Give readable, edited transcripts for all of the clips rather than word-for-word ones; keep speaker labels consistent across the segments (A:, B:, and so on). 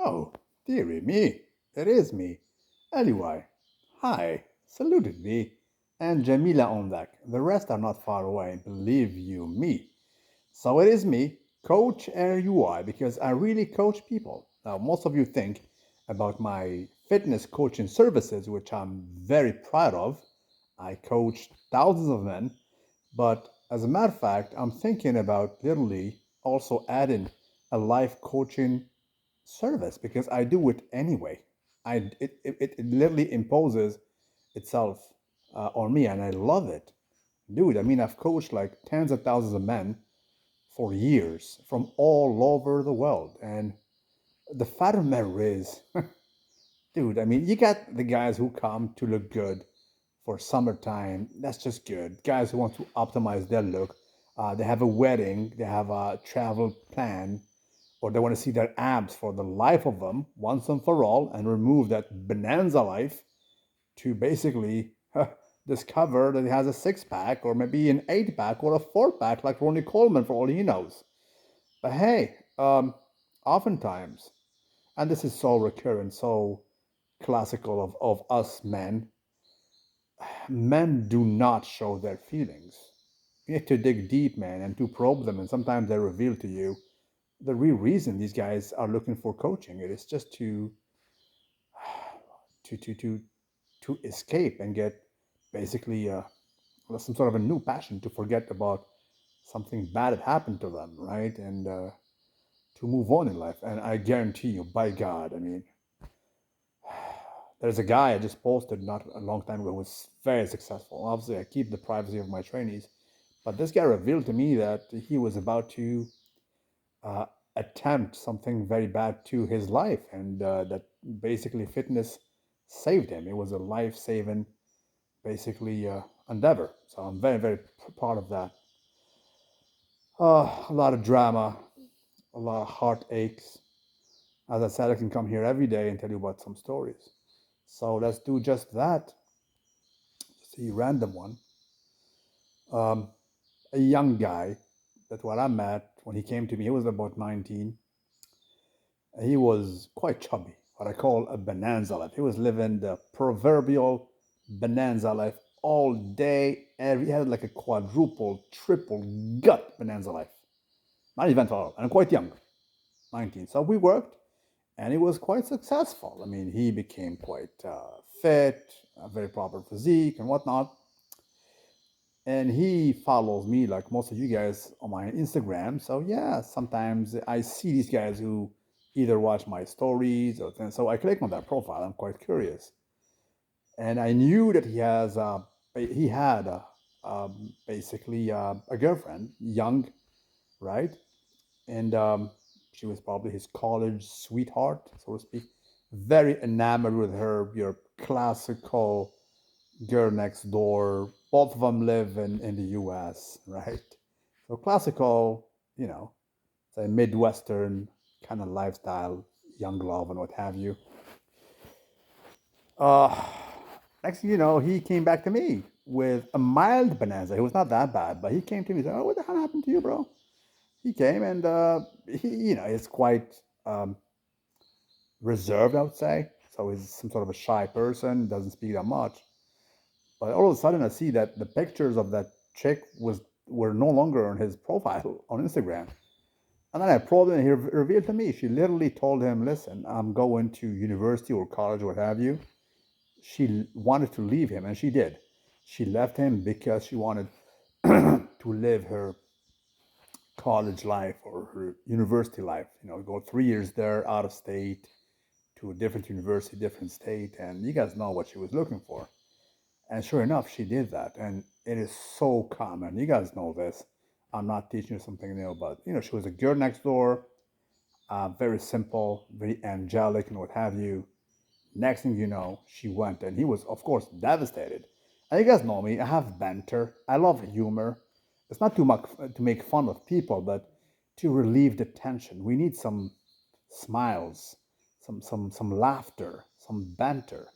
A: Oh, dearie me, it is me, Eliwai. Hi, saluted me, and Jamila on deck. The rest are not far away, believe you me. So it is me, Coach RUI, because I really coach people. Now, most of you think about my fitness coaching services, which I'm very proud of. I coach thousands of men, but as a matter of fact, I'm thinking about literally also adding a life coaching service because I do it anyway. It literally imposes itself on me, and I love it, dude. I mean, I've coached like tens of thousands of men for years from all over the world, and the fact of the matter is, dude. I mean, you got the guys who come to look good for summertime. That's just good. Guys who want to optimize their look. They have a wedding. They have a travel plan or they want to see their abs for the life of them once and for all and remove that bonanza life to basically discover that he has a six pack or maybe an eight pack or a four pack like Ronnie Coleman for all he knows. But hey, oftentimes, and this is so recurrent, so classical of us men, men do not show their feelings. You have to dig deep, man, and to probe them, and sometimes they reveal to you the real reason these guys are looking for coaching. It is just to to to to escape and get basically some sort of a new passion to forget about something bad that happened to them, right? And to move on in life. And I guarantee you, by God, I mean, there's a guy I just posted not a long time ago who was very successful. Obviously, I keep the privacy of my trainees, but this guy revealed to me that he was about to uh, attempt something very bad to his life, and that basically fitness saved him. It was a life-saving, basically, endeavor. So I'm very, very proud of that. A lot of drama, a lot of heartaches. As I said, I can come here every day and tell you about some stories. So let's do just that. Just a random one. Um, a young guy, that's what I met when he came to me. He was about 19. He was quite chubby, what I call a bonanza life. He was living the proverbial bonanza life all day. He had like a quadruple, triple gut bonanza life. Not even at all, and quite young, 19. So we worked, and he was quite successful. I mean, he became quite fit, a very proper physique, and whatnot. And he follows me like most of you guys on my Instagram. So yeah, sometimes I see these guys who either watch my stories or things. So I click on that profile. I'm quite curious, and I knew that he had basically a girlfriend, young, right? And she was probably his college sweetheart, so to speak. Very enamored with her, your classical girl next door. Both of them live in the US, right? So classical, you know, say Midwestern kind of lifestyle, young love and what have you. Uh, Next thing you know, he came back to me with a mild bonanza. It was not that bad, but he came to me and said, "Oh, what the hell happened to you, bro?" He came and he's quite reserved, I would say. So he's some sort of a shy person, doesn't speak that much. But all of a sudden, I see that the pictures of that chick were no longer on his profile on Instagram. And then I probed him, and he revealed to me she literally told him, "Listen, I'm going to university or college, what have you." She wanted to leave him, and she did. She left him because she wanted to live her college life or her university life. You know, go 3 years there, out of state, to a different university, different state, and you guys know what she was looking for. And sure enough, she did that. And it is so common. You guys know this. I'm not teaching you something new, but she was a girl next door, very simple, very angelic, and what have you. Next thing you know, she went, and he was, of course, devastated. And you guys know me. I have banter. I love humor. It's not too much to make fun of people, but to relieve the tension. We need some smiles, some laughter, some banter,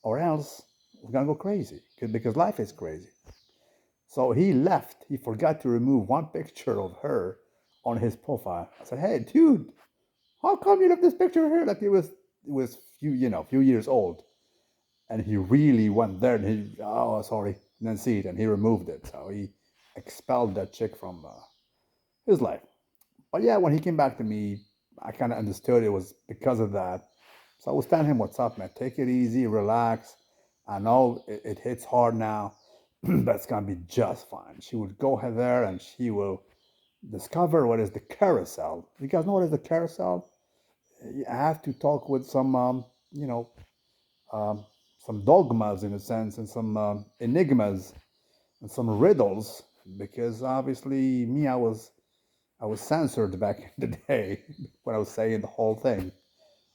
A: or else we're gonna go crazy because life is crazy. So he left. He forgot to remove one picture of her on his profile. I said, "Hey, dude, how come you left this picture here? Like it was few years old, and he really went there and he, oh, sorry, and then see it, and he removed it. So he expelled that chick from his life. But yeah, when he came back to me, I kind of understood it was because of that. So I was telling him, what's up, man? Take it easy, relax. I know it hits hard now, but it's going to be just fine. She would go ahead there and she will discover what is the carousel. You guys know what is the carousel? I have to talk with some, you know, um, some dogmas in a sense, and some enigmas and some riddles, because obviously me, I was censored back in the day when I was saying the whole thing.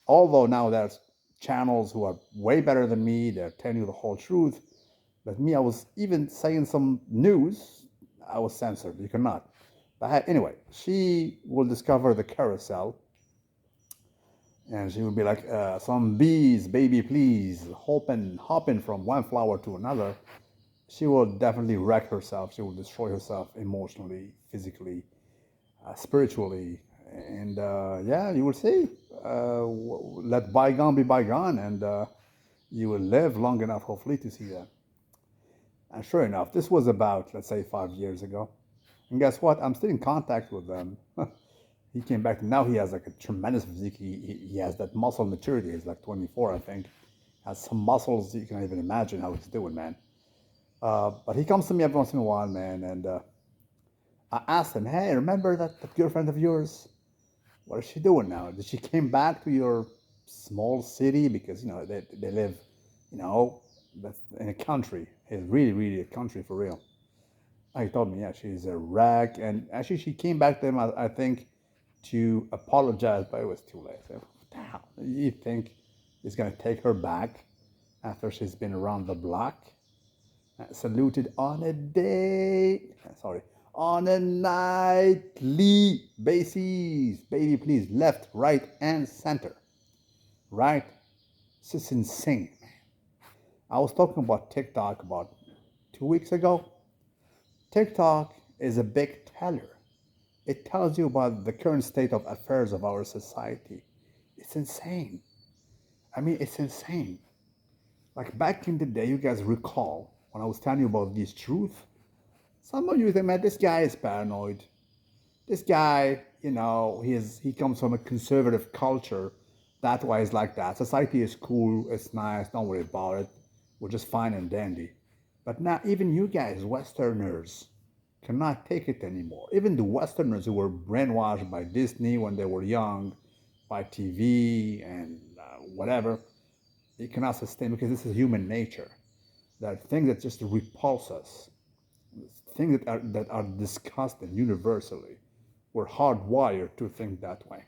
A: Although now there's channels who are way better than me, they're telling you the whole truth. But me, I was even saying some news, I was censored. You cannot. But anyway, she will discover the carousel, and she will be like, some bees, baby, please, hopping from one flower to another. She will definitely wreck herself. She will destroy herself emotionally, physically, spiritually, and yeah, you will see. Let bygone be bygone, and you will live long enough, hopefully, to see that. And sure enough, this was about, let's say, 5 years ago. And guess what? I'm still in contact with them. He came back. Now he has like a tremendous physique. He has that muscle maturity. He's like 24, I think. Has some muscles you can't even imagine how he's doing, man. But he comes to me every once in a while, man, and I asked him, hey, remember that girlfriend of yours? What is she doing now? Did she came back to your small city? Because they live, that's in a country. It's really, really a country for real. He told me, yeah, she's a wreck, and actually she came back to him, I think, to apologize, but it was too late. So, what the hell? You think he's gonna take her back after she's been around the block? Saluted on a day, sorry, on a nightly basis. Baby, please, left, right, and center. Right? This is insane, man. I was talking about TikTok about 2 weeks ago. TikTok is a big teller. It tells you about the current state of affairs of our society. It's insane. I mean, it's insane. Like back in the day, you guys recall when I was telling you about this truth? Some of you think, man, this guy is paranoid. This guy, he comes from a conservative culture. That's why he's like that. Society is cool, it's nice, don't worry about it. We're just fine and dandy. But now, even you guys, Westerners, cannot take it anymore. Even the Westerners who were brainwashed by Disney when they were young, by TV and whatever, you cannot sustain, because this is human nature. There are things that just repulse us, things that are disgusting universally. We're hardwired to think that way.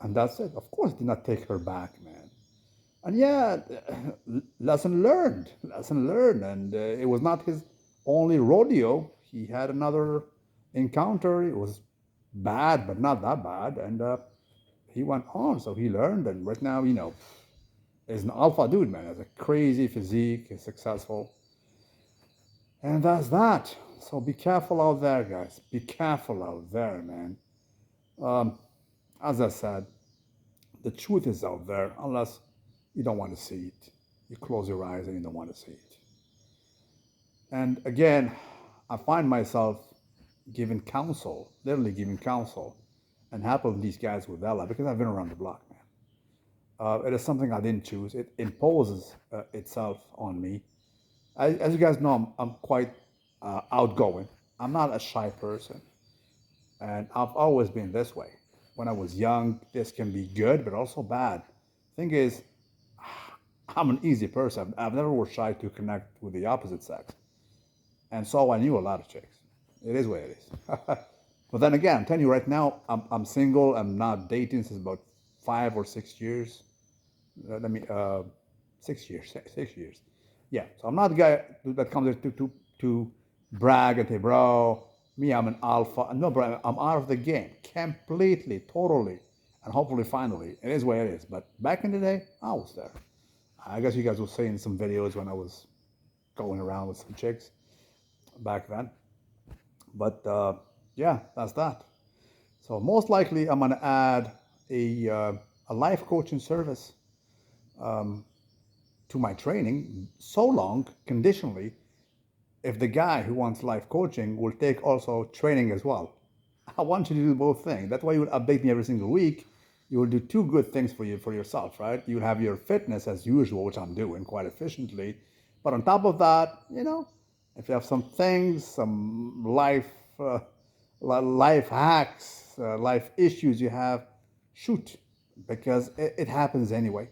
A: And that's it. Of course, did not take her back, man. And yeah, lesson learned, lesson learned. And it was not his only rodeo. He had another encounter. It was bad, but not that bad. And he went on, so he learned. And right now, is an alpha dude, man. Has a crazy physique, is successful. And that's that. So be careful out there, guys. Be careful out there, man. Um, as I said, the truth is out there unless you don't want to see it. You close your eyes and you don't want to see it. And again, I find myself giving counsel, literally giving counsel, and helping these guys with Ella because I've been around the block, man. It is something I didn't choose. It imposes itself on me. As you guys know, I'm quite outgoing. I'm not a shy person. And I've always been this way. When I was young, this can be good, but also bad. Thing is, I'm an easy person. I've never was shy to connect with the opposite sex. And so I knew a lot of chicks. It is what it is. But then again, I'm telling you right now, I'm single. I'm not dating since about 5 or 6 years. Let me, 6 years, 6 years. Yeah, so I'm not the guy that comes to brag and say, bro, me, I'm an alpha. No, bro, I'm out of the game completely, totally, and hopefully, finally, it is what it is. But back in the day, I was there. I guess you guys were seeing some videos when I was going around with some chicks back then. But yeah, that's that. So most likely, I'm gonna add a life coaching service to my training so long, conditionally, if the guy who wants life coaching will take also training as well. I want you to do both things. That's why you will update me every single week. You will do two good things for you, for yourself, right? You'll have your fitness as usual, which I'm doing quite efficiently. But on top of that, if you have some things, some life hacks, life issues you have, shoot, because it happens anyway.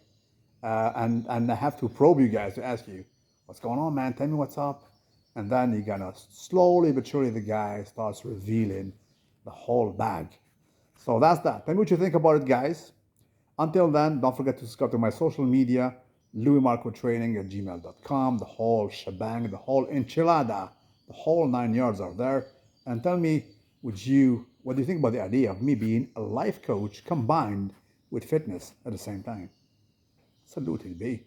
A: And I have to probe you guys to ask you, what's going on, man? Tell me what's up. And then you're gonna slowly but surely the guy starts revealing the whole bag. So that's that. Tell me what you think about it, guys. Until then, don't forget to subscribe to my social media, louismarcotraining@gmail.com, the whole shebang, the whole enchilada, the whole 9 yards are there. And tell me, what do you think about the idea of me being a life coach combined with fitness at the same time? Saluted, B.